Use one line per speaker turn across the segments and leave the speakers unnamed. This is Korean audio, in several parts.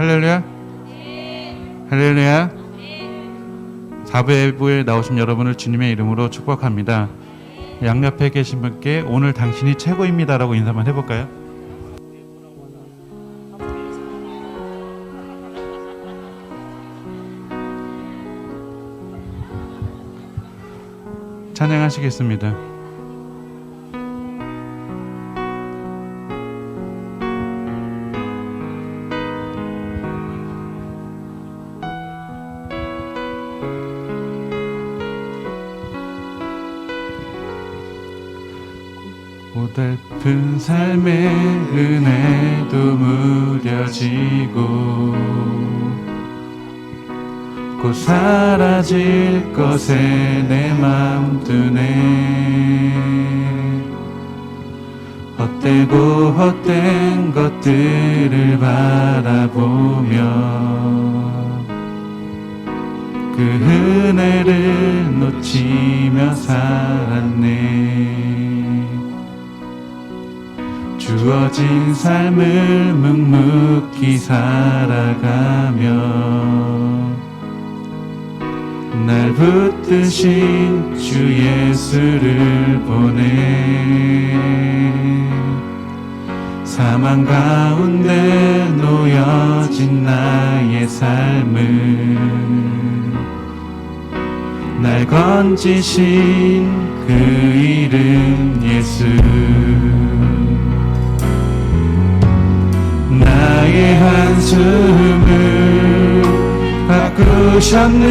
할렐루야? 할렐루야? 4부 예배에 나오신 여러분을 주님의 이름으로 축복합니다. 양옆에 계신 분께 오늘 당신이 최고입니다 라고 인사만 해볼까요? 찬양하시겠습니다. 고달픈 삶의 은혜도 무뎌지고 곧 사라질 것에 내 맘 두네. 헛되고 헛된 것들을 바라보며 그 은혜를 놓치며 살았네. 주어진 삶을 묵묵히 살아가며 날 붙드신 주 예수를 보내. 사망 가운데 놓여진 나의 삶을 날 건지신 그 이름 예수. 나의 한숨을 바꾸셨네.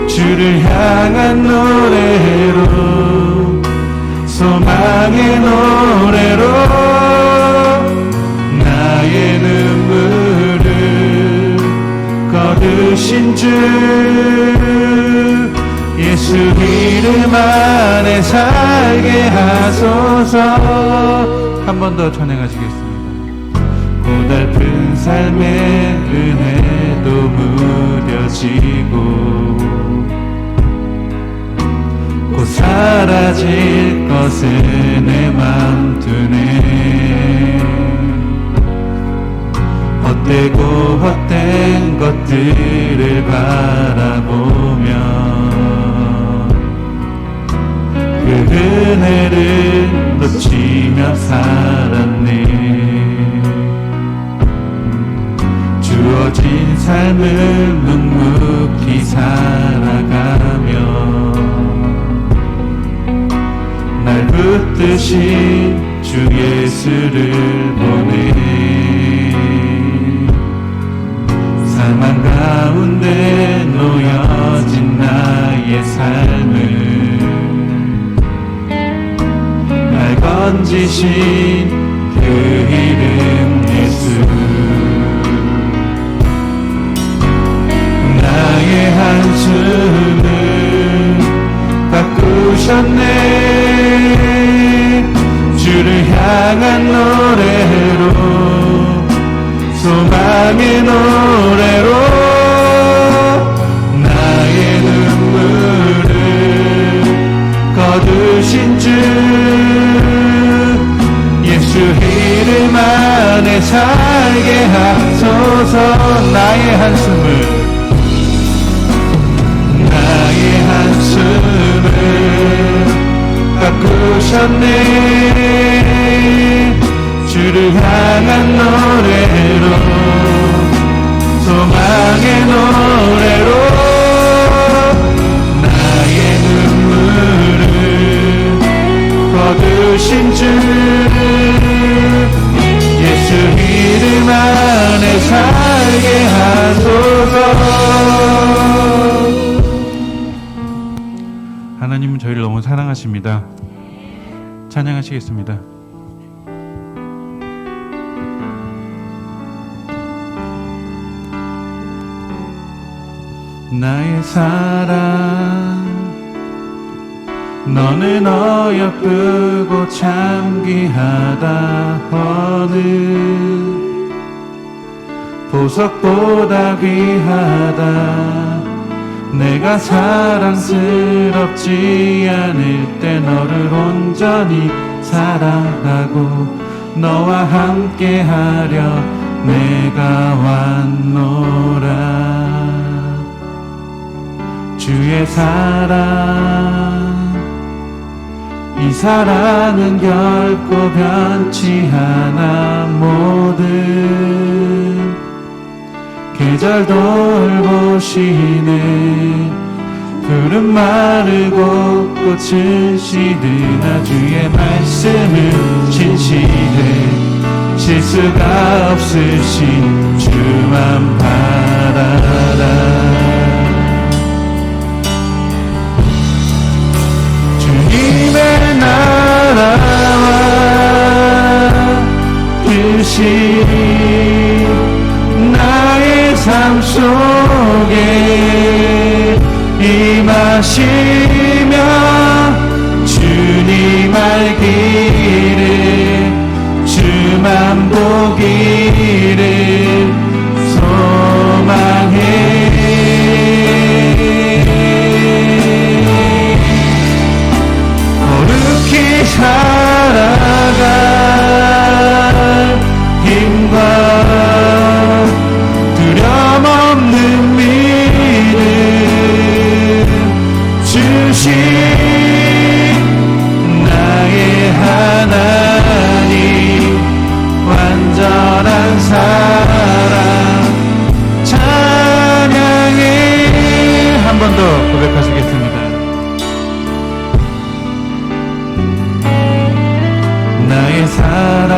주를 향한 노래로, 소망의 노래로 나의 눈물을 거두신 주 예수 이름 안에 살게 하소서. 한 번 더 찬양하시겠습니다. 고달픈 삶의 은혜도 무뎌지고 곧 사라질 것에 내 맘 두네. 헛되고 헛된 것들을 바라보며 그 은혜를 놓치며 살았네. 주어진 삶을 묵묵히 살아가며 날 붙드신 주 예수를 보내. 사망 가운데 놓여진 나의 삶을 날 건지신 그 이름 예수. 나의 한숨을 바꾸셨네. 주를 향한 노래로, 소망의 노래로 나의 눈물을 거두신 주 예수 이름 안에 살게 하소서. 나의 한숨을 바꾸셨네. 주를 향한 노래로, 소망의 노래로 나의 눈물을 거두신 주 예수 이름 안에 살게 하소서. 하나님은 저희를 너무 사랑하십니다. 찬양하시겠습니다. 나의 사랑 너는 어여쁘고 참 귀하다. 어느 보석보다 귀하다. 내가 사랑스럽지 않을 때 너를 온전히 사랑하고 너와 함께하려 내가 왔노라. 주의 사랑, 이 사랑은 결코 변치 않아. 모든 계절 돌보시네. 푸른 마르고 꽃은 시드나 주의 말씀은 진실해. 실수가 없으신 주만 바라라. 주님의 나라와 뜻이 나의 삶 속에 임하시며 주님 알기를 주만 보기를 소망해. 거룩히 살아갈 힘과 두려움 없는 믿음 주신 나의 하나님, 완전한 사랑 찬양해. 한 번 더 고백하시겠습니다. 나의 사랑,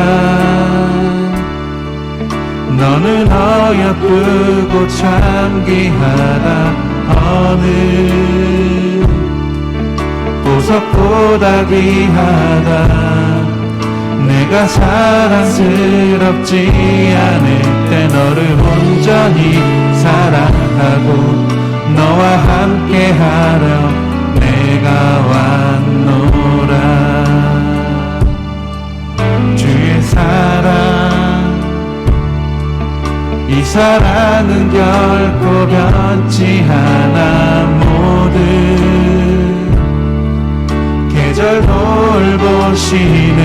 너는 어여쁘고 참 귀하다. 어느 보석보다 귀하다. 내가 사랑스럽지 않을 때 너를 온전히 사랑하고 너와 함께하려 내가 왔노라. 주의 사랑, 이 사랑은 결코 변치 않아. 모든 계절 돌보시네.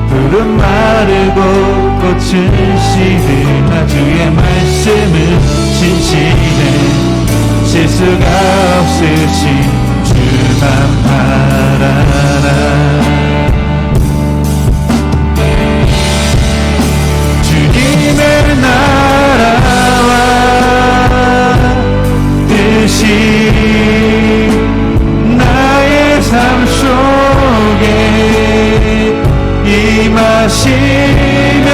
푸른 마르고 꽃은 시드나 주의 말씀은 진실해. 실수가 없으신 주만 바라라. 주님의 나라와 뜻이 나의 삶 속에 임하시며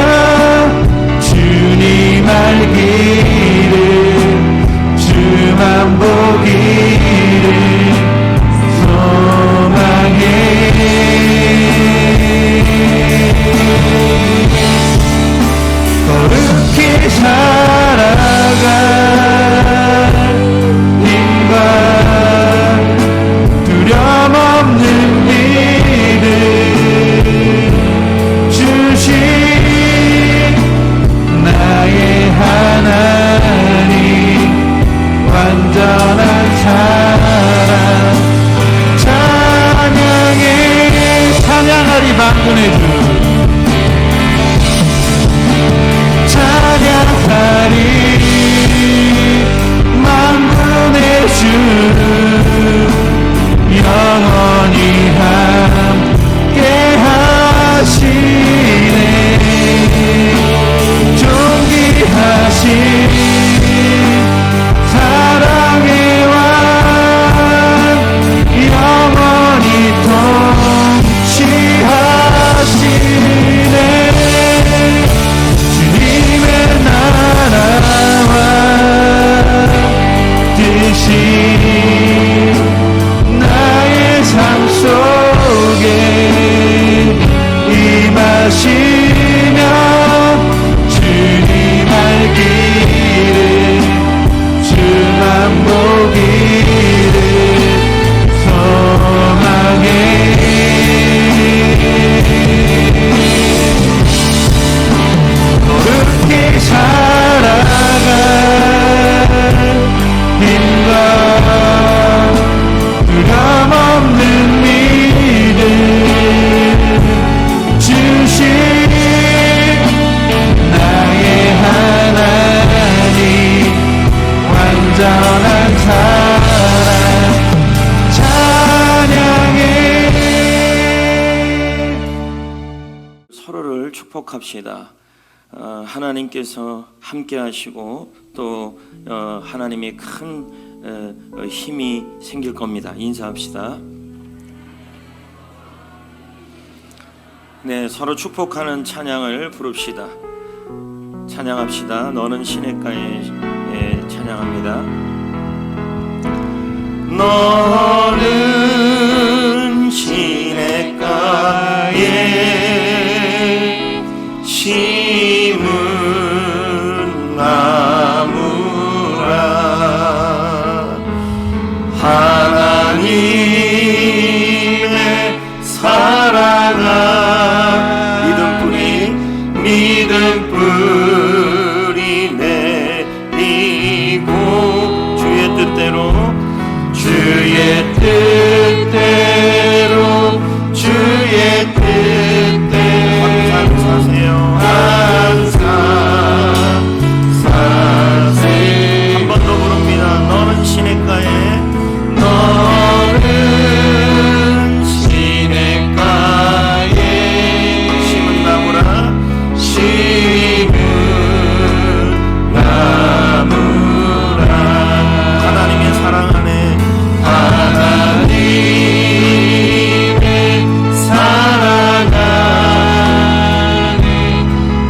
주님 알기를 주만 보기를 소망해. 거룩히 살아갈 힘과 두려움 없는 믿음 주신 나의 하나님, 완전한 사랑 찬양해. 찬양하리 만군의 주, 찬양하리 만군의 주, 영원히 함께 하시네. 존귀하신 사랑의 왕, 영원히 통치하시네.
서로를 축복합시다. 하나님께서 함께 하시고 또 하나님의 큰 힘이 생길 겁니다. 인사합시다. 네, 서로 축복하는 찬양을 부릅시다. 찬양합시다. 너는 시냇가에 찬양합니다. 너는 시냇가에 심은 나무라. 하나님의 사랑아 믿음 뿌리 내리고 주의 뜻대로 항상 사세요. 항상 사세요. 한 번 더 부릅니다. 너는 시냇가에 심은 나무라. 하나님의 사랑하네.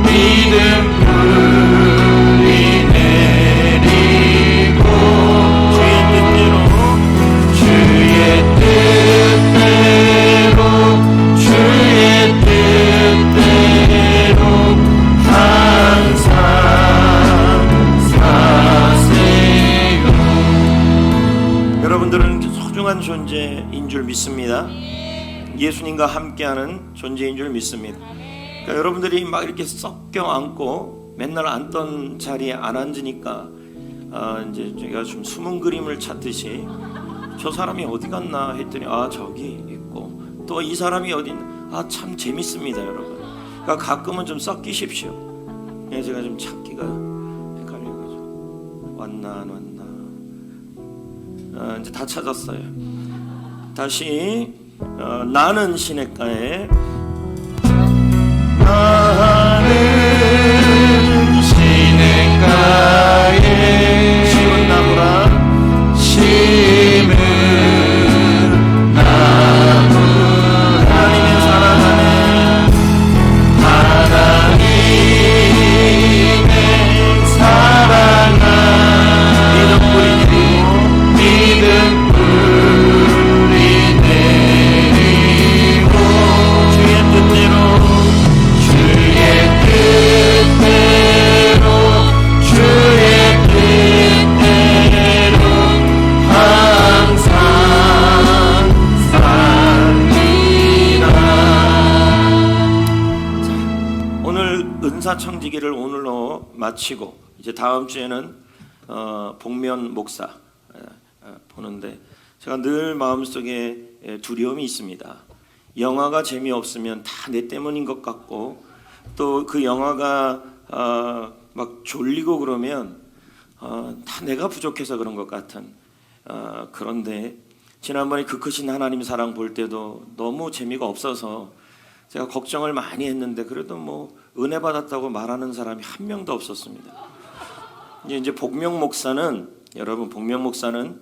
믿음 뿌리 내리고 주의 뜻대로 항상 사세요. 여러분들은 소중한 존재인 줄 믿습니다. 예수님과 함께하는 존재인 줄 믿습니다. 그러니까 여러분들이 막 이렇게 썩 껴안고 맨날 앉던 자리에 안 앉으니까 이제 제가 좀 숨은 그림을 찾듯이 저 사람이 어디 갔나 했더니 저기 있고 또 이 사람이 어디 있나 참 재밌습니다, 여러분. 그러니까 가끔은 좀 섞이십시오. 제가 좀 찾기가 헷갈려가지고 왔나 안 왔나 이제 다 찾았어요. 다시 나는 시냇가에 심은 나무라. 하나님의 사랑하네. 믿음 뿌리 내리고 주의 뜻대로 항상 삽니다. 자, 오늘 은사청지기를 오늘로 마치고 이제 다음 주에는 복면 목사 보는데 제가 늘 마음속에 두려움이 있습니다. 영화가 재미없으면 다 내 때문인 것 같고 또 그 영화가 막 졸리고 그러면 다 내가 부족해서 그런 것 같은 그런데 지난번에 그 크신 하나님 사랑 볼 때도 너무 재미가 없어서 제가 걱정을 많이 했는데 그래도 뭐 은혜 받았다고 말하는 사람이 한 명도 없었습니다. 이제 복명 목사는 여러분 복명 목사는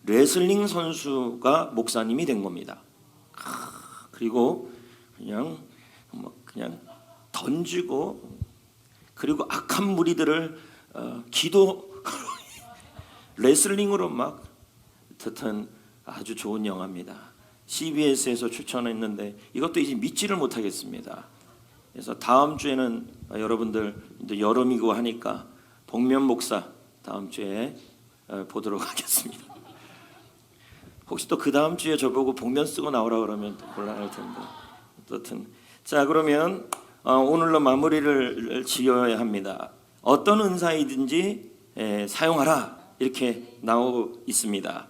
레슬링 선수가 목사님이 된 겁니다. 그리고 그냥 던지고 그리고 악한 무리들을 기도 레슬링으로 막 듣는 아주 좋은 영화입니다. CBS에서 추천했는데 이것도 이제 믿지를 못하겠습니다. 그래서 다음 주에는 여러분들 이제 여름이고 하니까 복면 목사 다음 주에 보도록 하겠습니다. 혹시 또 그 다음 주에 저보고 복면 쓰고 나오라 그러면 또 곤란할 텐데 어떻든 자 그러면 오늘로 마무리를 지어야 합니다. 어떤 은사이든지 사용하라 이렇게 나오고 있습니다.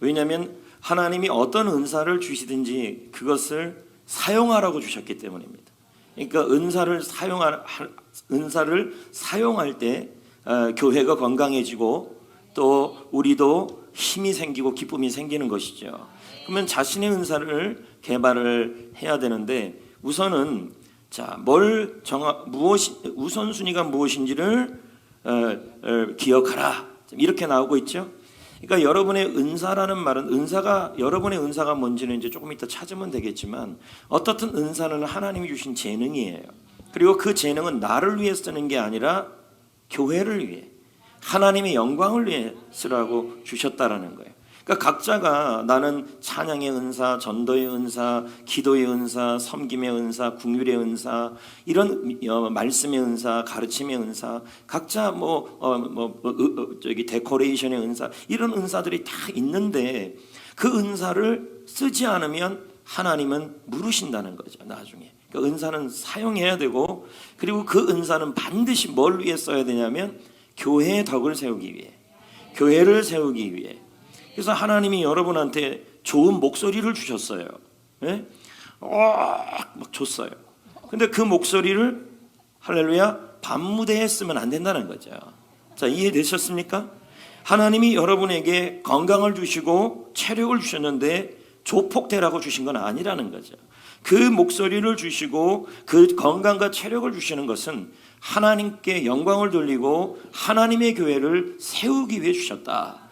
왜냐하면 하나님이 어떤 은사를 주시든지 그것을 사용하라고 주셨기 때문입니다. 그러니까 은사를 사용할 때 교회가 건강해지고 또 우리도 힘이 생기고 기쁨이 생기는 것이죠. 그러면 자신의 은사를 개발을 해야 되는데 우선은 자, 우선순위가 무엇인지를 기억하라. 이렇게 나오고 있죠. 그러니까 여러분의 은사라는 말은 여러분의 은사가 뭔지는 이제 조금 이따 찾으면 되겠지만 어떻든 은사는 하나님이 주신 재능이에요. 그리고 그 재능은 나를 위해 쓰는 게 아니라 교회를 위해 하나님의 영광을 위해 쓰라고 주셨다라는 거예요. 그러니까 각자가 나는 찬양의 은사, 전도의 은사, 기도의 은사, 섬김의 은사, 긍휼의 은사, 이런 말씀의 은사, 가르침의 은사, 각자 데코레이션의 은사, 이런 은사들이 다 있는데 그 은사를 쓰지 않으면 하나님은 물으신다는 거죠. 나중에. 그러니까 은사는 사용해야 되고, 그리고 그 은사는 반드시 뭘 위해 써야 되냐면 교회의 덕을 세우기 위해, 교회를 세우기 위해. 그래서 하나님이 여러분한테 좋은 목소리를 주셨어요. 네? 막 줬어요. 근데 그 목소리를 할렐루야 밤무대에 쓰면 안 된다는 거죠. 자, 이해되셨습니까? 하나님이 여러분에게 건강을 주시고 체력을 주셨는데 조폭되라고 주신 건 아니라는 거죠. 그 목소리를 주시고 그 건강과 체력을 주시는 것은 하나님께 영광을 돌리고 하나님의 교회를 세우기 위해 주셨다.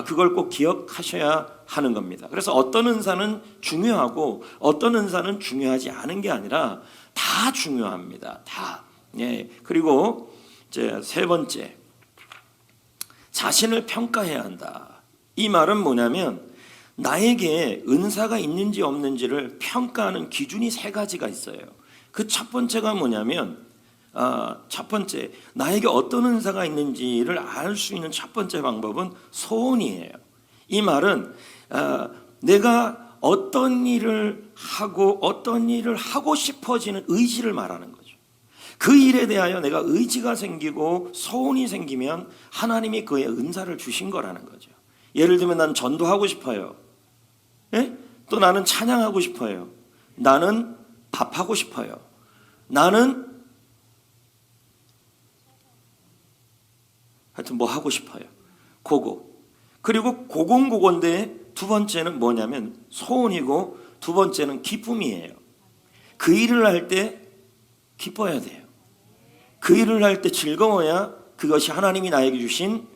그걸 꼭 기억하셔야 하는 겁니다. 그래서 어떤 은사는 중요하고 어떤 은사는 중요하지 않은 게 아니라 다 중요합니다. 다. 예. 그리고 이제 세 번째, 자신을 평가해야 한다. 이 말은 뭐냐면 나에게 은사가 있는지 없는지를 평가하는 기준이 세 가지가 있어요. 그 첫 번째가 뭐냐면 첫 번째, 나에게 어떤 은사가 있는지를 알 수 있는 첫 번째 방법은 소원이에요. 이 말은 내가 어떤 일을 하고 싶어지는 의지를 말하는 거죠. 그 일에 대하여 내가 의지가 생기고 소원이 생기면 하나님이 그의 은사를 주신 거라는 거죠. 예를 들면 난 전도하고 싶어요. 예? 또 나는 찬양하고 싶어요. 나는 밥하고 싶어요. 나는 하여튼 뭐 하고 싶어요. 그리고 고건데 두 번째는 뭐냐면 소원이고 두 번째는 기쁨이에요. 그 일을 할 때 기뻐야 돼요. 그 일을 할 때 즐거워야 그것이 하나님이 나에게 주신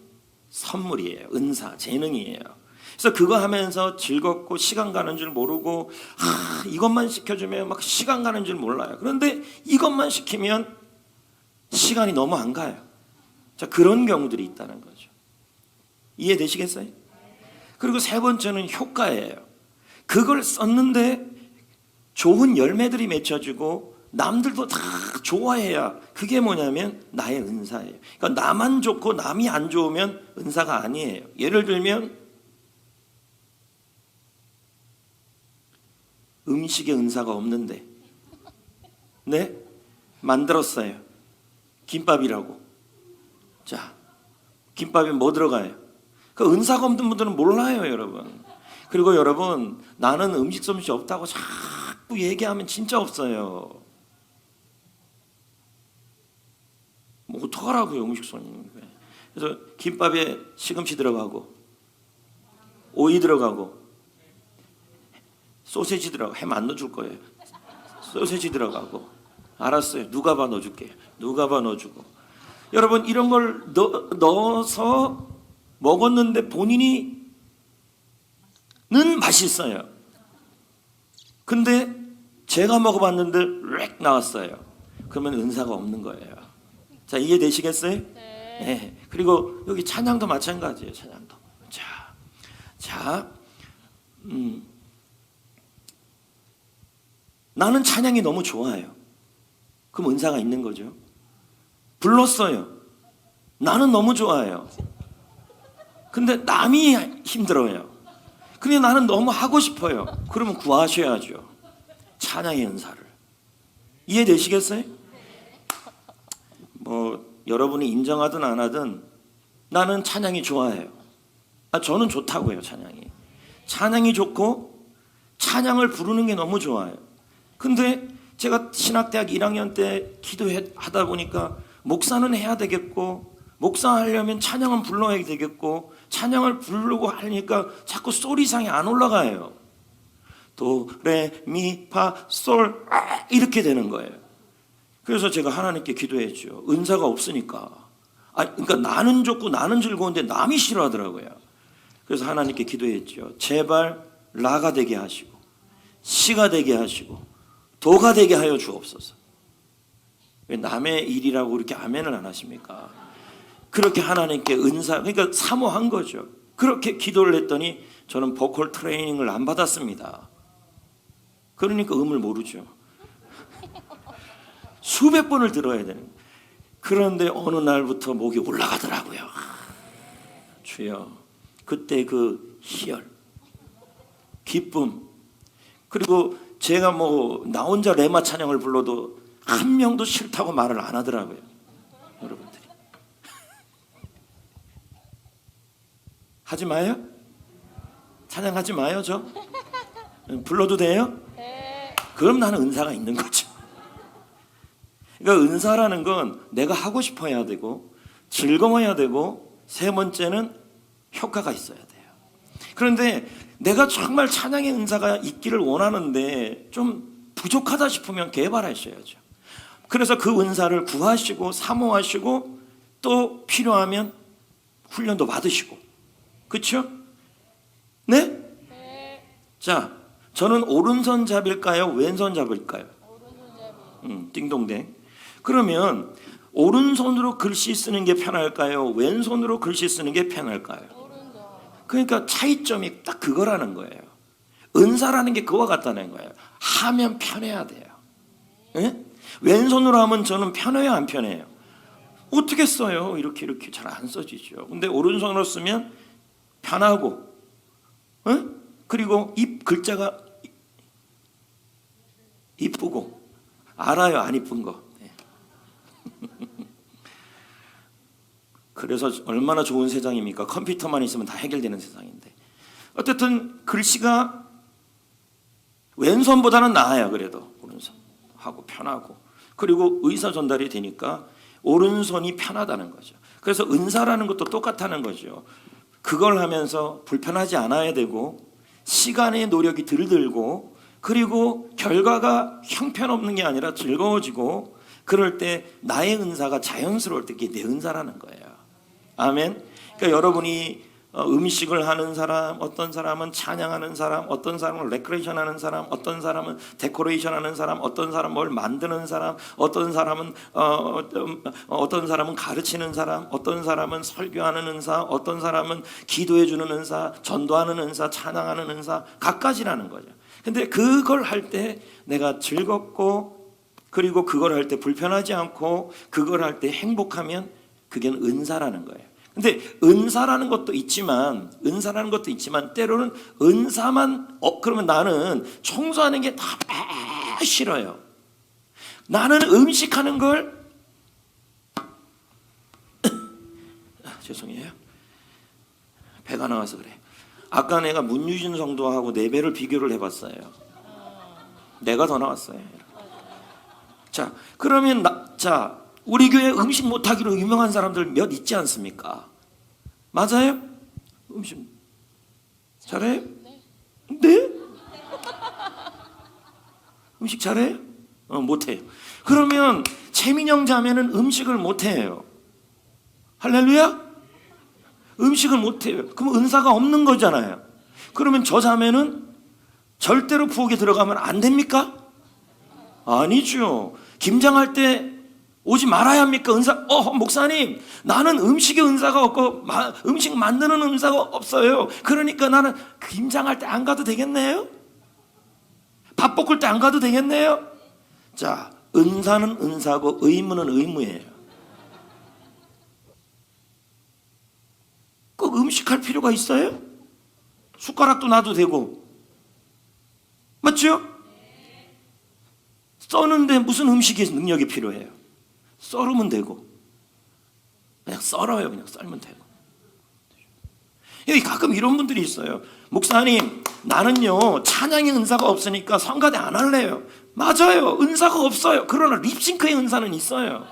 선물이에요. 은사, 재능이에요. 그래서 그거 하면서 즐겁고 시간 가는 줄 모르고 이것만 시켜주면 막 시간 가는 줄 몰라요. 그런데 이것만 시키면 시간이 너무 안 가요. 자, 그런 경우들이 있다는 거죠. 이해되시겠어요? 그리고 세 번째는 효과예요. 그걸 썼는데 좋은 열매들이 맺혀지고 남들도 다 좋아해야 그게 뭐냐면 나의 은사예요. 그러니까 나만 좋고 남이 안 좋으면 은사가 아니에요. 예를 들면 음식에 은사가 없는데 네? 만들었어요. 김밥이라고. 자, 김밥에 뭐 들어가요? 그 은사가 없는 분들은 몰라요, 여러분. 그리고 여러분, 나는 음식 솜씨 없다고 자꾸 얘기하면 진짜 없어요. 뭐 어떡하라고요, 음식 솜씨. 그래서 김밥에 시금치 들어가고 오이 들어가고 소세지 들어가고 햄 안 넣어줄 거예요. 소세지 들어가고 알았어요. 누가봐 넣어줄게요. 누가봐 넣어주고 여러분 이런 걸 넣어서 먹었는데 본인이는 맛있어요. 근데 제가 먹어봤는데 렉 나왔어요. 그러면 은사가 없는 거예요. 자, 이해되시겠어요?
네.
네. 그리고 여기 찬양도 마찬가지예요. 찬양도. 자, 나는 찬양이 너무 좋아요. 그럼 은사가 있는 거죠. 불렀어요. 나는 너무 좋아요. 근데 남이 힘들어요. 근데 나는 너무 하고 싶어요. 그러면 구하셔야죠. 찬양의 은사를. 이해되시겠어요? 뭐 여러분이 인정하든 안 하든 나는 찬양이 좋아해요. 저는 좋다고요. 찬양이 좋고 찬양을 부르는 게 너무 좋아요. 근데 제가 신학대학 1학년 때 기도하다 보니까 목사는 해야 되겠고 목사 하려면 찬양은 불러야 되겠고 찬양을 부르고 하니까 자꾸 소리상이 안 올라가요. 도, 레, 미, 파, 솔 이렇게 되는 거예요. 그래서 제가 하나님께 기도했죠. 은사가 없으니까. 그러니까 나는 좋고 나는 즐거운데 남이 싫어하더라고요. 그래서 하나님께 기도했죠. 제발 라가 되게 하시고 시가 되게 하시고 도가 되게 하여 주옵소서. 왜 남의 일이라고 그렇게 아멘을 안 하십니까? 그렇게 하나님께 은사, 그러니까 사모한 거죠. 그렇게 기도를 했더니 저는 보컬 트레이닝을 안 받았습니다. 그러니까 음을 모르죠. 수백 번을 들어야 되는 거예요. 그런데 어느 날부터 목이 올라가더라고요. 주여, 그때 그 희열, 기쁨, 그리고 제가 나 혼자 레마 찬양을 불러도 한 명도 싫다고 말을 안 하더라고요. 여러분들이 하지 마요? 찬양하지 마요. 저 불러도 돼요? 그럼 나는 은사가 있는 거죠. 그러니까 은사라는 건 내가 하고 싶어 해야 되고 즐거워야 되고 세 번째는 효과가 있어야 돼요. 그런데 내가 정말 찬양의 은사가 있기를 원하는데 좀 부족하다 싶으면 개발하셔야죠. 그래서 그 은사를 구하시고 사모하시고 또 필요하면 훈련도 받으시고. 그렇죠? 네? 자, 저는 오른손 잡일까요? 왼손 잡을까요? 띵동댕. 그러면 오른손으로 글씨 쓰는 게 편할까요? 왼손으로 글씨 쓰는 게 편할까요? 그러니까 차이점이 딱 그거라는 거예요. 은사라는 게 그와 같다는 거예요. 하면 편해야 돼요. 예? 왼손으로 하면 저는 편해요, 안 편해요? 어떻게 써요? 이렇게 잘 안 써지죠. 근데 오른손으로 쓰면 편하고, 그리고 글자가 이쁘고, 알아요, 안 이쁜 거. 네. 그래서 얼마나 좋은 세상입니까? 컴퓨터만 있으면 다 해결되는 세상인데. 어쨌든 글씨가 왼손보다는 나아요. 그래도 오른손 하고 편하고, 그리고 의사 전달이 되니까 오른손이 편하다는 거죠. 그래서 은사라는 것도 똑같다는 거죠. 그걸 하면서 불편하지 않아야 되고 시간의 노력이 덜 들고, 그리고 결과가 형편없는 게 아니라 즐거워지고, 그럴 때 나의 은사가 자연스러울 때 그게 내 은사라는 거예요. 아멘. 그러니까 여러분이 음식을 하는 사람, 어떤 사람은 찬양하는 사람, 어떤 사람은 레크레이션 하는 사람, 어떤 사람은 데코레이션 하는 사람, 어떤 사람은 뭘 만드는 사람, 어떤 사람은 가르치는 사람, 어떤 사람은 설교하는 은사, 어떤 사람은 기도해 주는 은사, 전도하는 은사, 찬양하는 은사, 각가지라는 거죠. 근데 그걸 할 때 내가 즐겁고, 그리고 그걸 할 때 불편하지 않고, 그걸 할 때 행복하면 그게 은사라는 거예요. 근데 은사라는 것도 있지만 때로는 은사만 그러면 나는 청소하는 게 다 싫어요. 나는 음식하는 걸 죄송해요. 배가 나와서 그래. 아까 내가 문유진 성도하고 네 배를 비교를 해봤어요. 내가 더 나왔어요. 자, 그러면 우리 교회 음식 못하기로 유명한 사람들 몇 있지 않습니까? 맞아요? 음식 잘해요? 네? 음식 잘해요? 못해요. 그러면 최민영 자매는 음식을 못해요. 할렐루야? 음식을 못해요. 그럼 은사가 없는 거잖아요. 그러면 저 자매는 절대로 부엌에 들어가면 안 됩니까? 아니죠. 김장할 때 오지 말아야 합니까? 은사, 목사님, 나는 음식에 은사가 없고 음식 만드는 은사가 없어요. 그러니까 나는 김장할 때 안 가도 되겠네요? 밥 볶을 때 안 가도 되겠네요? 자, 은사는 은사고 의무는 의무예요. 꼭 음식할 필요가 있어요? 숟가락도 놔도 되고. 맞죠? 써는데 무슨 음식의 능력이 필요해요? 썰으면 되고, 그냥 썰어요. 그냥 썰면 되고. 여기 가끔 이런 분들이 있어요. 목사님, 나는요 찬양의 은사가 없으니까 성가대 안 할래요. 맞아요, 은사가 없어요. 그러나 립싱크의 은사는 있어요.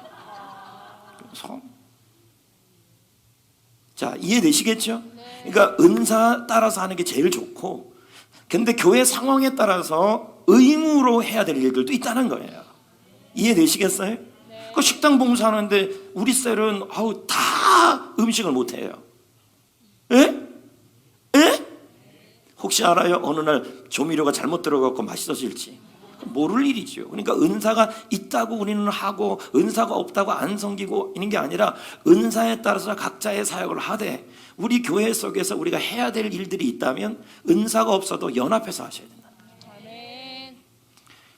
자, 이해되시겠죠? 그러니까 은사 따라서 하는 게 제일 좋고, 근데 교회 상황에 따라서 의무로 해야 될 일들도 있다는 거예요. 이해되시겠어요? 그 식당 봉사하는데 우리 셀은 다 음식을 못해요. 예? 예? 혹시 알아요? 어느 날 조미료가 잘못 들어가고 맛있어질지 모를 일이죠. 그러니까 은사가 있다고 우리는 하고 은사가 없다고 안 섬기고 있는 게 아니라 은사에 따라서 각자의 사역을 하되 우리 교회 속에서 우리가 해야 될 일들이 있다면 은사가 없어도 연합해서 하셔야 된다.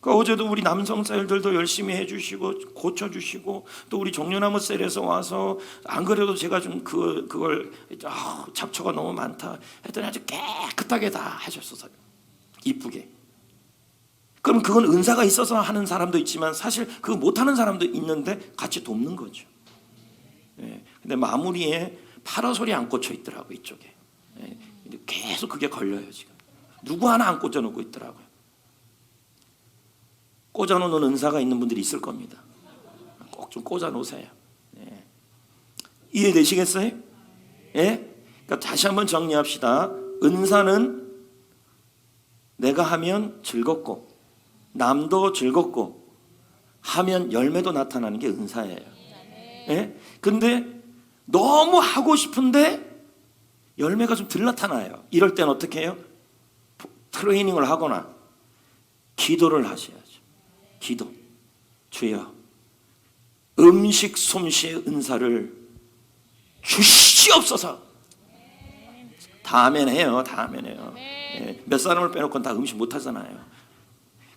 그러니까 어제도 우리 남성 셀들도 열심히 해주시고 고쳐주시고 또 우리 종려나무 셀에서 와서 안 그래도 제가 좀 그걸 잡초가 너무 많다 했더니 아주 깨끗하게 다 하셨어요. 이쁘게. 그럼 그건 은사가 있어서 하는 사람도 있지만 사실 그거 못하는 사람도 있는데 같이 돕는 거죠. 예. 근데 마무리에 파라솔이 안 꽂혀 있더라고 이쪽에. 예. 계속 그게 걸려요 지금. 누구 하나 안 꽂아놓고 있더라고요. 꽂아놓는 은사가 있는 분들이 있을 겁니다. 꼭 좀 꽂아놓으세요. 예. 이해되시겠어요? 예? 그러니까 다시 한번 정리합시다. 은사는 내가 하면 즐겁고 남도 즐겁고 하면 열매도 나타나는 게 은사예요. 예? 근데 너무 하고 싶은데 열매가 좀 덜 나타나요. 이럴 땐 어떻게 해요? 트레이닝을 하거나 기도를 하셔야죠. 기도. 주여 음식 솜씨의 은사를 주시옵소서. 다음엔 해요. 예, 몇 사람을 빼놓고는 다 음식 못하잖아요.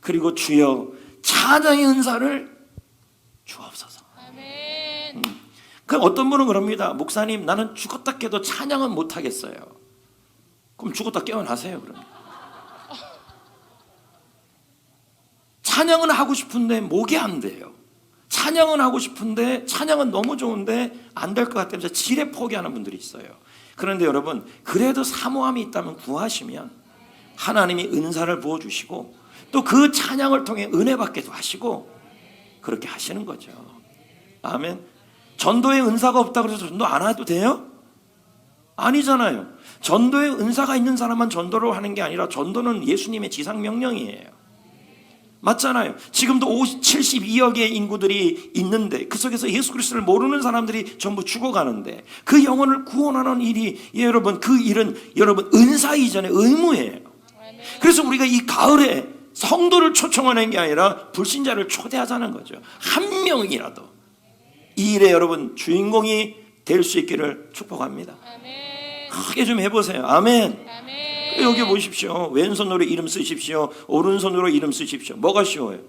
그리고 주여 찬양의 은사를 주옵소서. 그럼 어떤 분은 그럽니다. 목사님 나는 죽었다 깨도 찬양은 못하겠어요. 그럼 죽었다 깨어나세요. 그러면 찬양은 하고 싶은데 목이 안 돼요. 찬양은 하고 싶은데 찬양은 너무 좋은데 안 될 것 같다면서 지레 포기하는 분들이 있어요. 그런데 여러분 그래도 사모함이 있다면 구하시면 하나님이 은사를 부어주시고 또 그 찬양을 통해 은혜 받기도 하시고 그렇게 하시는 거죠. 아멘. 전도에 은사가 없다고 해서 전도 안 해도 돼요? 아니잖아요. 전도에 은사가 있는 사람만 전도를 하는 게 아니라 전도는 예수님의 지상명령이에요. 맞잖아요. 지금도 72억의 인구들이 있는데 그 속에서 예수 그리스도를 모르는 사람들이 전부 죽어가는데 그 영혼을 구원하는 일이 여러분 그 일은 여러분 은사 이전의 의무예요. 그래서 우리가 이 가을에 성도를 초청하는 게 아니라 불신자를 초대하자는 거죠. 한 명이라도 이 일에 여러분 주인공이 될 수 있기를 축복합니다. 크게 좀 해보세요. 아멘. 여기 보십시오. 왼손으로 이름 쓰십시오. 오른손으로 이름 쓰십시오. 뭐가 쉬워요?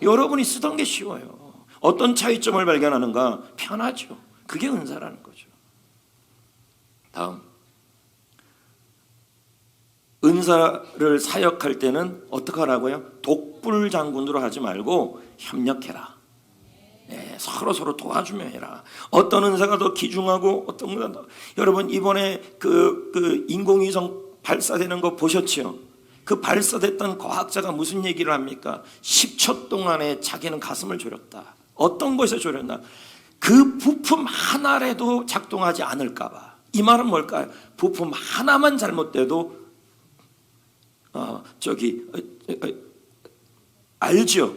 여러분이 쓰던 게 쉬워요. 어떤 차이점을 발견하는가? 편하죠. 그게 은사라는 거죠. 다음 은사를 사역할 때는 어떻게 하라고요? 독불장군으로 하지 말고 협력해라. 네, 서로 도와주며 해라. 어떤 은사가 더 귀중하고 어떤 은사가 더 여러분 이번에 그 인공위성 발사되는 거 보셨죠? 그 발사됐던 과학자가 무슨 얘기를 합니까? 10초 동안에 자기는 가슴을 졸였다. 어떤 것에서 졸였나? 그 부품 하나라도 작동하지 않을까 봐. 이 말은 뭘까요? 부품 하나만 잘못돼도 알죠?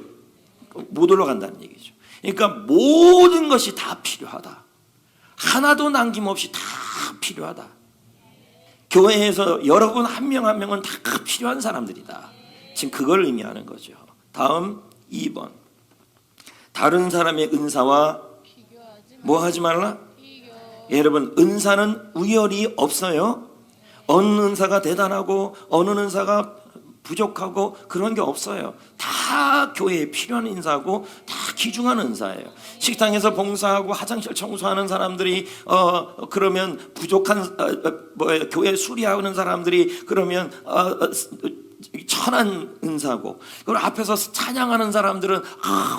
못 올라간다는 얘기죠. 그러니까 모든 것이 다 필요하다. 하나도 남김없이 다 필요하다. 교회에서 여러분 한 명 한 명은 다 필요한 사람들이다. 지금 그걸 의미하는 거죠. 다음 2번. 다른 사람의 은사와 뭐 하지 말라? 여러분 은사는 우열이 없어요. 어느 은사가 대단하고 어느 은사가 부족하고 그런 게 없어요. 다 교회에 필요한 은사고 다 귀중한 은사예요. 식당에서 봉사하고 화장실 청소하는 사람들이 그러면 부족한 교회 수리하는 사람들이 그러면 천한 은사고 그리고 앞에서 찬양하는 사람들은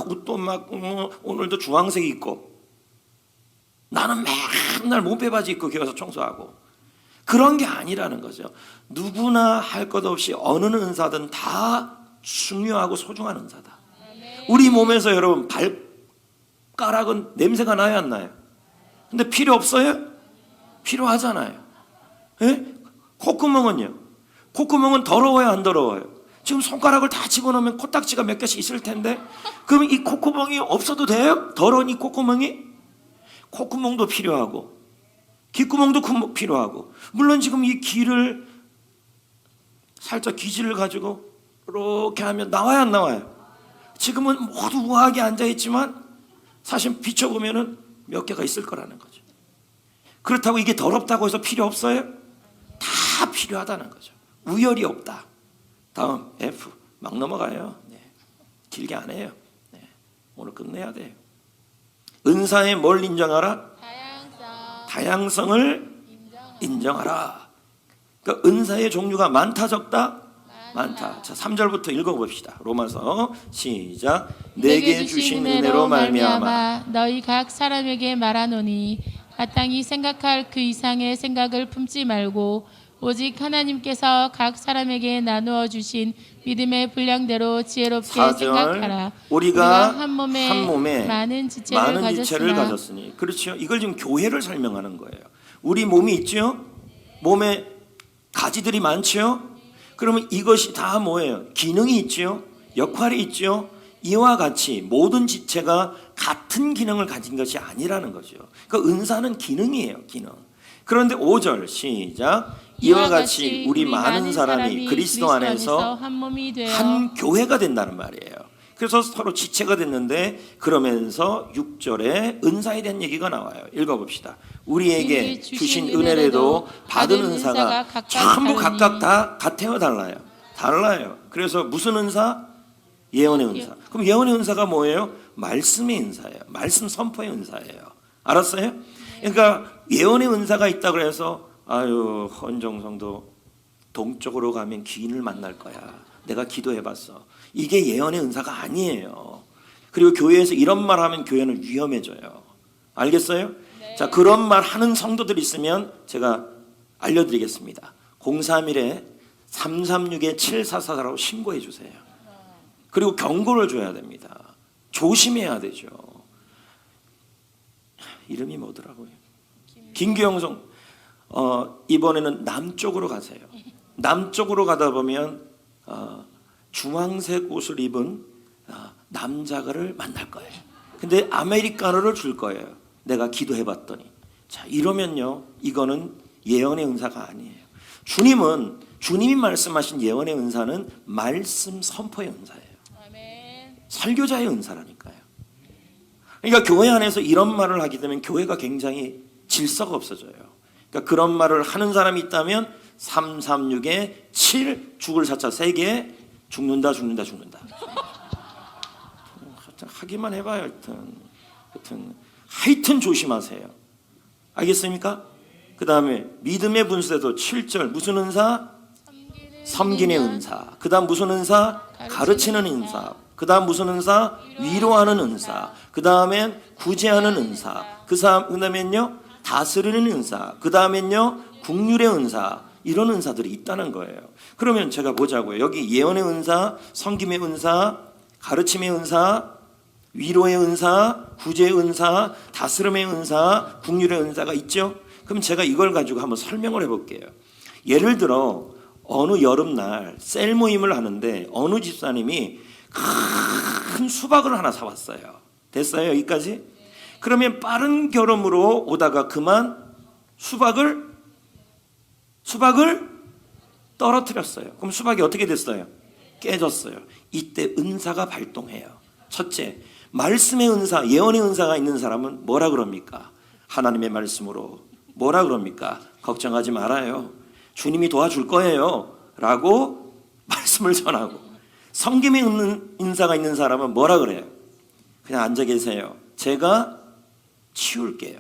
옷도 막 오늘도 주황색 입고 나는 맨날 몸빼바지 입고 교회에서 청소하고 그런 게 아니라는 거죠. 누구나 할 것 없이 어느 은사든 다 중요하고 소중한 은사다. 우리 몸에서 여러분 발가락은 냄새가 나요 안 나요? 근데 필요 없어요? 필요하잖아요. 예? 콧구멍은요? 콧구멍은 더러워요 안 더러워요? 지금 손가락을 다 집어넣으면 코딱지가 몇 개씩 있을 텐데, 그럼 이 콧구멍이 없어도 돼요? 더러운 이 콧구멍이? 콧구멍도 필요하고 귓구멍도 필요하고, 물론 지금 이 귀를 살짝 귀지를 가지고 이렇게 하면 나와요, 안 나와요? 지금은 모두 우아하게 앉아있지만 사실 비춰보면 몇 개가 있을 거라는 거죠. 그렇다고 이게 더럽다고 해서 필요 없어요? 다 필요하다는 거죠. 우열이 없다. 다음 F. 막 넘어가요. 네. 길게 안 해요. 네. 오늘 끝내야 돼요. 은사에 뭘 인정하라? 다양성을 인정하라. 그러니까 은사의 종류가 많다 적다? 많다. 자, 3절부터 읽어봅시다. 로마서 시작. 내게 주신 은혜로 말미암아
너희 각 사람에게 말하노니 마땅히 생각할 그 이상의 생각을 품지 말고 오직 하나님께서 각 사람에게 나누어 주신 믿음의 분량대로 지혜롭게
4절.
생각하라.
우리가
한 몸에 많은 지체를
가졌으니. 그렇죠. 이걸 지금 교회를 설명하는 거예요. 우리 몸이 있죠. 몸에 가지들이 많죠. 그러면 이것이 다 뭐예요? 기능이 있죠. 역할이 있죠. 이와 같이 모든 지체가 같은 기능을 가진 것이 아니라는 거죠. 그러니까 은사는 기능이에요. 기능. 그런데 5절 시작. 이와 같이 우리 많은 사람이 그리스도 안에서
한 몸이 되어
한 교회가 된다는 말이에요. 그래서 서로 지체가 됐는데, 그러면서 6절에 은사에 대한 얘기가 나와요. 읽어봅시다. 우리에게 주신 은혜라도 받은 은사가 전부 각각 다 같아요, 달라요? 달라요. 그래서 무슨 은사? 예언의 은사. 그럼 예언의 은사가 뭐예요? 말씀의 은사예요. 말씀 선포의 은사예요. 알았어요? 그러니까 예언의 은사가 있다 그래서 아유, 헌정성도 동쪽으로 가면 귀인을 만날 거야. 내가 기도해봤어. 이게 예언의 은사가 아니에요. 그리고 교회에서 이런 말 하면 교회는 위험해져요. 알겠어요?
네.
자, 그런 말 하는 성도들이 있으면 제가 알려드리겠습니다. 031에 336에 7444라고 신고해 주세요. 그리고 경고를 줘야 됩니다. 조심해야 되죠. 이름이 뭐더라고요? 김규영성. 이번에는 남쪽으로 가세요. 남쪽으로 가다 보면 주황색 옷을 입은 남자를 만날 거예요. 근데 아메리카노를 줄 거예요. 내가 기도해봤더니. 자, 이러면요, 이거는 예언의 은사가 아니에요. 주님이 말씀하신 예언의 은사는 말씀 선포의 은사예요.
아멘.
설교자의 은사라니까요. 그러니까 교회 안에서 이런 말을 하게 되면 교회가 굉장히 질서가 없어져요. 그러니까 그런 말을 하는 사람이 있다면 336에 7 죽을 사자 3개 죽는다. 하기만 해봐요. 하여튼 조심하세요. 알겠습니까? 그 다음에 믿음의 분수에도 7절 무슨 은사? 섬기는 은사. 그 다음 무슨 은사? 가르치는 은사. 그 다음 무슨 은사? 위로하는 은사. 그 다음엔 구제하는 은사. 그 다음엔요 다스리는 은사. 그 다음엔요 국률의 은사. 이런 은사들이 있다는 거예요. 그러면 제가 보자고요. 여기 예언의 은사, 섬김의 은사, 가르침의 은사, 위로의 은사, 구제의 은사, 다스림의 은사, 국률의 은사가 있죠. 그럼 제가 이걸 가지고 한번 설명을 해볼게요. 예를 들어 어느 여름날 셀 모임을 하는데 어느 집사님이 큰 수박을 하나 사왔어요. 됐어요? 여기까지? 그러면 빠른 걸음으로 오다가 그만 수박을 떨어뜨렸어요. 그럼 수박이 어떻게 됐어요? 깨졌어요. 이때 은사가 발동해요. 첫째, 말씀의 은사, 예언의 은사가 있는 사람은 뭐라 그럽니까? 하나님의 말씀으로 뭐라 그럽니까? 걱정하지 말아요. 주님이 도와줄 거예요. 라고 말씀을 전하고, 섬김의 은사가 있는 사람은 뭐라 그래요? 그냥 앉아 계세요. 제가 치울게요.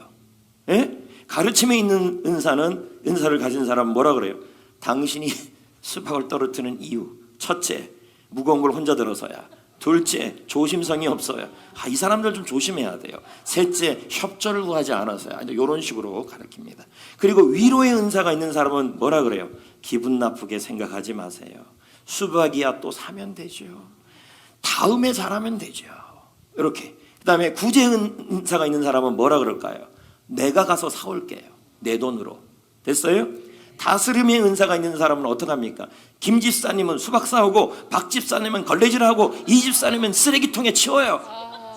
예? 가르침에 있는 은사를 가진 사람은 뭐라 그래요? 당신이 수박을 떨어뜨리는 이유. 첫째, 무거운 걸 혼자 들어서야. 둘째, 조심성이 없어요. 이 사람들 좀 조심해야 돼요. 셋째, 협조를 구하지 않아서요. 이런 식으로 가르칩니다. 그리고 위로의 은사가 있는 사람은 뭐라 그래요? 기분 나쁘게 생각하지 마세요. 수박이야 또 사면 되죠. 다음에 잘하면 되죠. 이렇게. 그 다음에 구제 은사가 있는 사람은 뭐라 그럴까요? 내가 가서 사올게요. 내 돈으로. 됐어요? 다스림의 은사가 있는 사람은 어떡합니까? 김 집사님은 수박 싸오고 박 집사님은 걸레질하고 이 집사님은 쓰레기통에 치워요.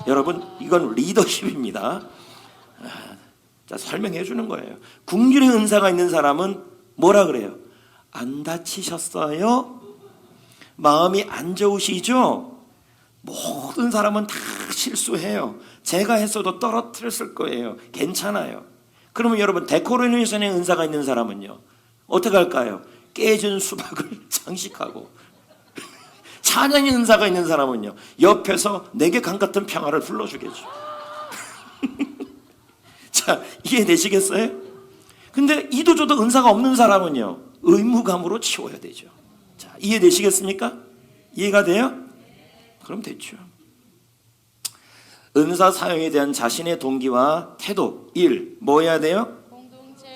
여러분, 이건 리더십입니다. 자, 설명해 주는 거예요. 긍휼의 은사가 있는 사람은 뭐라 그래요? 안 다치셨어요? 마음이 안 좋으시죠? 모든 사람은 다 실수해요. 제가 했어도 떨어뜨렸을 거예요. 괜찮아요. 그러면 여러분, 데코레이션의 은사가 있는 사람은요, 어떻게 할까요? 깨진 수박을 장식하고 찬양의 은사가 있는 사람은요, 옆에서 내게 강 같은 평화를 불러주겠죠. 자, 이해되시겠어요? 근데 이도저도 은사가 없는 사람은요, 의무감으로 치워야 되죠. 자, 이해되시겠습니까? 이해가 돼요? 그럼 됐죠. 은사 사용에 대한 자신의 동기와 태도, 일, 뭐 해야 돼요?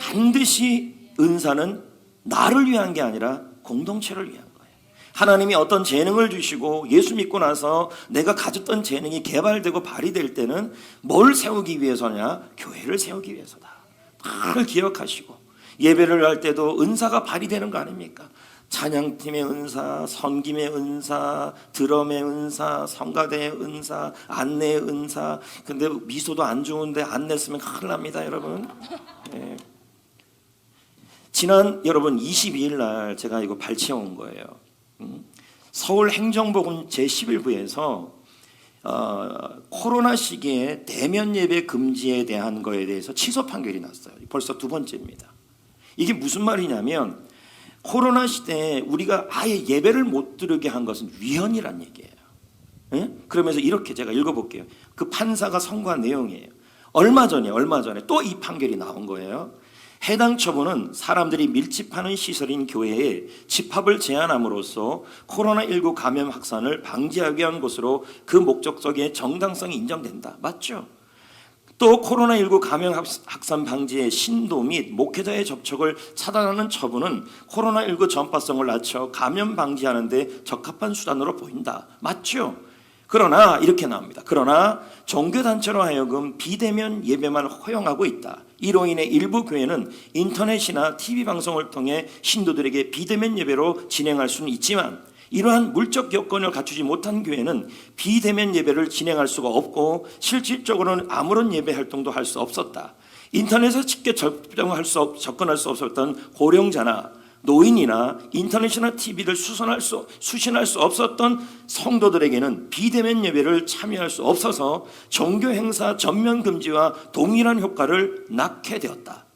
반드시 은사는 나를 위한 게 아니라 공동체를 위한 거예요. 하나님이 어떤 재능을 주시고 예수 믿고 나서 내가 가졌던 재능이 개발되고 발휘될 때는 뭘 세우기 위해서냐? 교회를 세우기 위해서다. 늘 기억하시고, 예배를 할 때도 은사가 발휘되는 거 아닙니까? 찬양팀의 은사, 섬김의 은사, 드럼의 은사, 성가대의 은사, 안내의 은사. 근데 미소도 안 좋은데 안 냈으면 큰일 납니다, 여러분. 네. 지난 여러분 22일 날 제가 이거 발췌해 온 거예요. 서울 행정복음 제11부에서 코로나 시기에 대면 예배 금지에 대한 거에 대해서 취소 판결이 났어요. 벌써 두 번째입니다. 이게 무슨 말이냐면, 코로나 시대에 우리가 아예 예배를 못 드리게 한 것은 위헌이란 얘기예요. 예? 그러면서 이렇게 제가 읽어볼게요. 그 판사가 선고한 내용이에요. 얼마 전에 또 이 판결이 나온 거예요. 해당 처분은 사람들이 밀집하는 시설인 교회에 집합을 제한함으로써 코로나19 감염 확산을 방지하기 위한 것으로 그 목적성의 정당성이 인정된다. 맞죠? 또 코로나19 감염 확산 방지의 신도 및 목회자의 접촉을 차단하는 처분은 코로나19 전파성을 낮춰 감염 방지하는 데 적합한 수단으로 보인다. 맞죠? 그러나 이렇게 나옵니다. 그러나 종교단체로 하여금 비대면 예배만 허용하고 있다. 이로 인해 일부 교회는 인터넷이나 TV방송을 통해 신도들에게 비대면 예배로 진행할 수는 있지만, 이러한 물적 여건을 갖추지 못한 교회는 비대면 예배를 진행할 수가 없고 실질적으로는 아무런 예배 활동도 할 수 없었다. 인터넷에 쉽게 접근할 수 없었던 고령자나 노인이나 인터넷이나 TV를 수신할 수 없었던 성도들에게는 비대면 예배를 참여할 수 없어서 종교 행사 전면 금지와 동일한 효과를 낳게 되었다.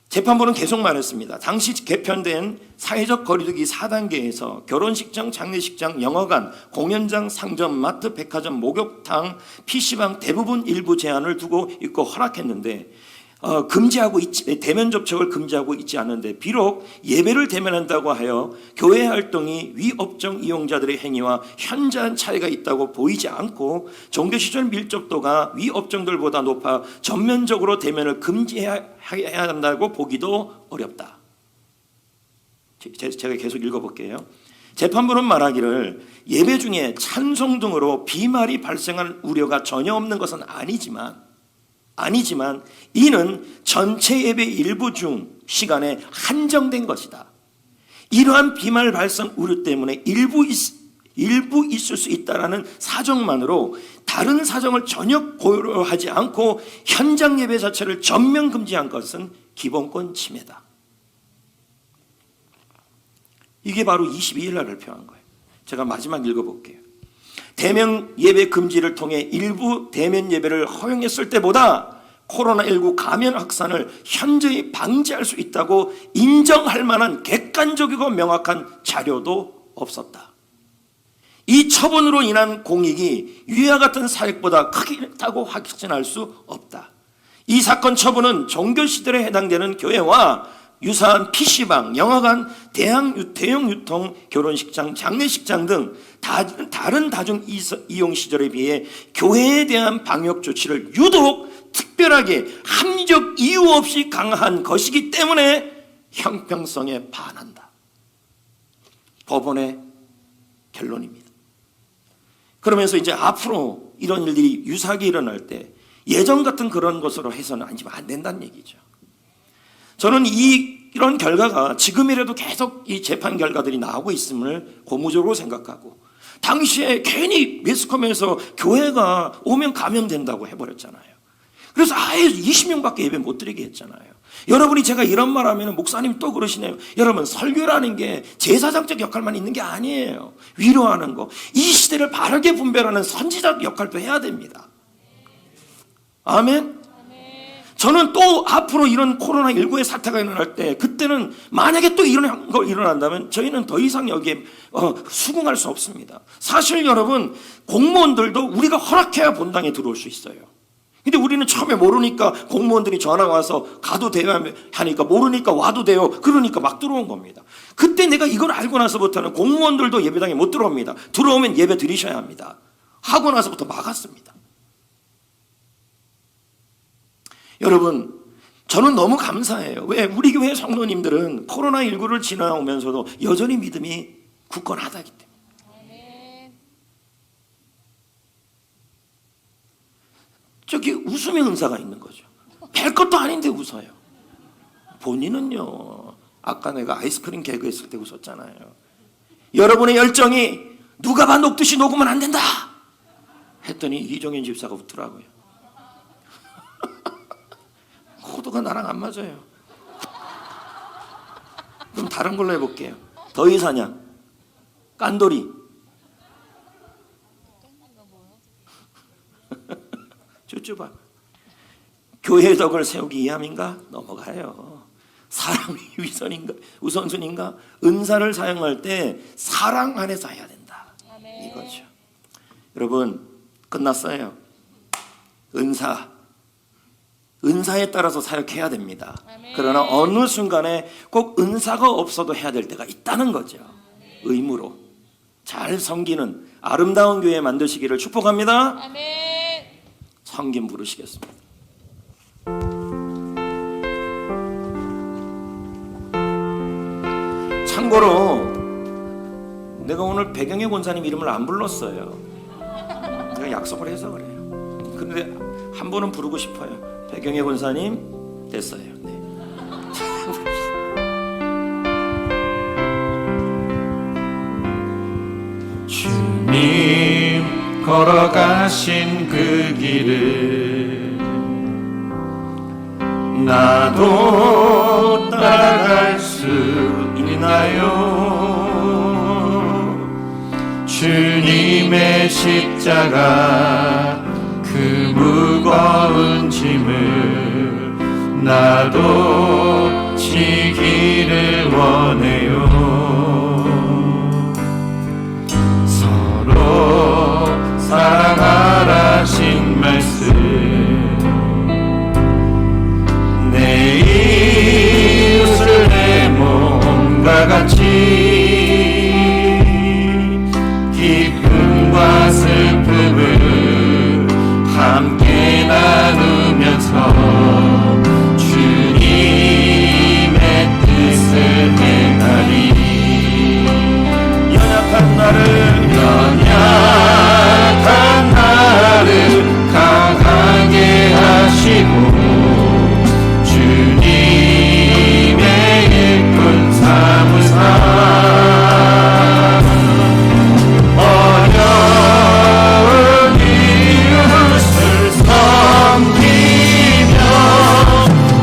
재판부는 계속 말했습니다. 당시 개편된 사회적 거리두기 4단계에서 결혼식장, 장례식장, 영화관, 공연장, 상점, 마트, 백화점, 목욕탕, PC방 대부분 일부 제한을 두고 있고 허락했는데, 대면 접촉을 금지하고 있지 않은데, 비록 예배를 대면한다고 하여 교회 활동이 위업종 이용자들의 행위와 현저한 차이가 있다고 보이지 않고 종교시설 밀접도가 위업종들보다 높아 전면적으로 대면을 금지해야 한다고 보기도 어렵다. 제가 계속 읽어볼게요. 재판부는 말하기를 예배 중에 찬송 등으로 비말이 발생할 우려가 전혀 없는 것은 아니지만 이는 전체 예배 일부 중 시간에 한정된 것이다. 이러한 비말 발생 우려 때문에 일부 있을 수 있다라는 사정만으로 다른 사정을 전혀 고려하지 않고 현장 예배 자체를 전면 금지한 것은 기본권 침해다. 이게 바로 22일 날 발표한 거예요. 제가 마지막 읽어볼게요. 대면 예배 금지를 통해 일부 대면 예배를 허용했을 때보다 코로나19 감염 확산을 현저히 방지할 수 있다고 인정할 만한 객관적이고 명확한 자료도 없었다. 이 처분으로 인한 공익이 위와 같은 사역보다 크다고 확신할 수 없다. 이 사건 처분은 종교시설에 해당되는 교회와 유사한 PC방, 영화관, 대형 유통, 결혼식장, 장례식장 등 다른 다중 이용 시설에 비해 교회에 대한 방역 조치를 유독 특별하게 합리적 이유 없이 강화한 것이기 때문에 형평성에 반한다. 법원의 결론입니다. 그러면서 이제 앞으로 이런 일들이 유사하게 일어날 때 예전 같은 그런 것으로 해서는 안 된다는 얘기죠. 저는 이 이런 결과가 지금이라도 계속 이 재판 결과들이 나오고 있음을 고무적으로 생각하고, 당시에 괜히 매스컴에서 교회가 오면 감염된다고 해버렸잖아요. 그래서 아예 20명밖에 예배 못 드리게 했잖아요. 여러분이 제가 이런 말 하면 목사님 또 그러시네요. 여러분, 설교라는 게 제사장적 역할만 있는 게 아니에요. 위로하는 거, 이 시대를 바르게 분별하는 선지자적 역할도 해야 됩니다. 아멘. 저는 또 앞으로 이런 코로나19의 사태가 일어날 때, 그때는 만약에 또 이런 거 일어난다면 저희는 더 이상 여기에 수긍할 수 없습니다. 사실 여러분, 공무원들도 우리가 허락해야 본당에 들어올 수 있어요. 근데 우리는 처음에 모르니까 공무원들이 전화 와서 가도 돼요 하니까, 모르니까 와도 돼요 그러니까 막 들어온 겁니다. 그때 내가 이걸 알고 나서부터는 공무원들도 예배당에 못 들어옵니다. 들어오면 예배 드리셔야 합니다 하고 나서부터 막았습니다. 여러분, 저는 너무 감사해요. 왜? 우리 교회 성도님들은 코로나19를 지나오면서도 여전히 믿음이 굳건하다기 때문에. 저기 웃음의 은사가 있는 거죠. 별 것도 아닌데 웃어요. 본인은요, 아까 내가 아이스크림 개그 했을 때 웃었잖아요. 여러분의 열정이 누가 봐 녹듯이 녹으면 안 된다 했더니 이종현 집사가 웃더라고요. 코드가 나랑 안 맞아요. 그럼 다른 걸로 해볼게요. 더위사냥, 깐돌이. 쭈쭈바. 교회 덕을 세우기 위함인가? 넘어가요. 사랑이 우선순인가? 은사를 사용할 때 사랑 안에서 해야 된다. 이거죠. 여러분, 끝났어요. 은사에 따라서 사역해야 됩니다. 그러나 어느 순간에 꼭 은사가 없어도 해야 될 때가 있다는 거죠. 의무로 잘 섬기는 아름다운 교회 만드시기를 축복합니다. 성김 부르시겠습니다. 참고로 내가 오늘 배경의 권사님 이름을 안 불렀어요. 제가 약속을 해서 그래요. 그런데 한 번은 부르고 싶어요. 배경의 권사님 됐어요. 네.
주님 걸어가신 그 길을 나도 따라갈 수 있나요? 주님의 십자가 그 무거운 짐을 나도 지기를 원해요. 서로 사랑하라신 말씀 내 이웃을 내 몸과 같이 기쁨과 슬픔을 함께 나누면서 주님의 뜻을 행하리. 연약한 나를 강하게 하시고 주님의 일꾼 삼으사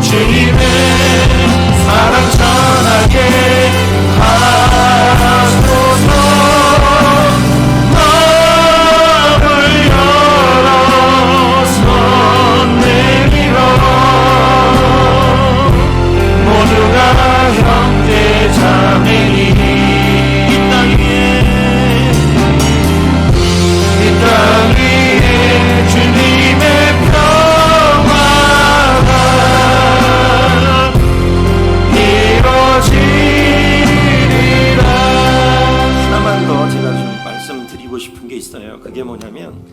주님의 사랑 전하게 하소서. 마음을 열어 손 내밀어 모두가 형제 자매니 이 땅 위에 주님의 평화가 하나만 더 제가 좀 말씀드리고 싶은 게 있어요. 그게 뭐냐면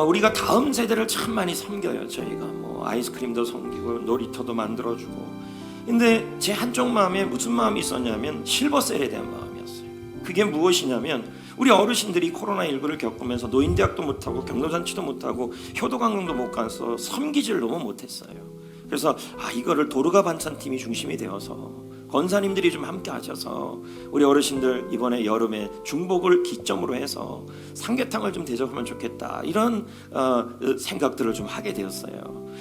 우리가 다음 세대를 참 많이 섬겨요. 저희가 뭐 아이스크림도 섬기고 놀이터도 만들어주고. 근데 제 한쪽 마음에 무슨 마음이 있었냐면 실버셀에 대한 마음이었어요. 그게 무엇이냐면 우리 어르신들이 코로나19를 겪으면서 노인대학도 못하고 경로잔치도 못하고 효도강릉도 못 가서 섬기지를 너무 못했어요. 그래서 이거를 도르가 반찬팀이 중심이 되어서 권사님들이 좀 함께 하셔서 우리 어르신들 이번에 여름에 중복을 기점으로 해서 삼계탕을 좀 대접하면 좋겠다, 이런 생각들을 좀 하게 되었어요.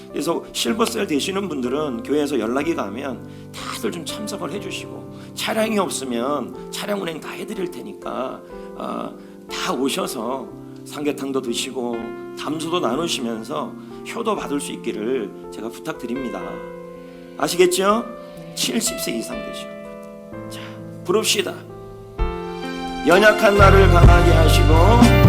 그래서 실버셀 되시는 분들은 교회에서 연락이 가면 다들 좀 참석을 해주시고, 차량이 없으면 차량 운행 다 해드릴 테니까 다 오셔서 삼계탕도 드시고 담소도 나누시면서 효도 받을 수 있기를 제가 부탁드립니다. 아시겠죠? 70세 이상 되시는 분. 자, 부릅시다. 연약한 나를 강하게 하시고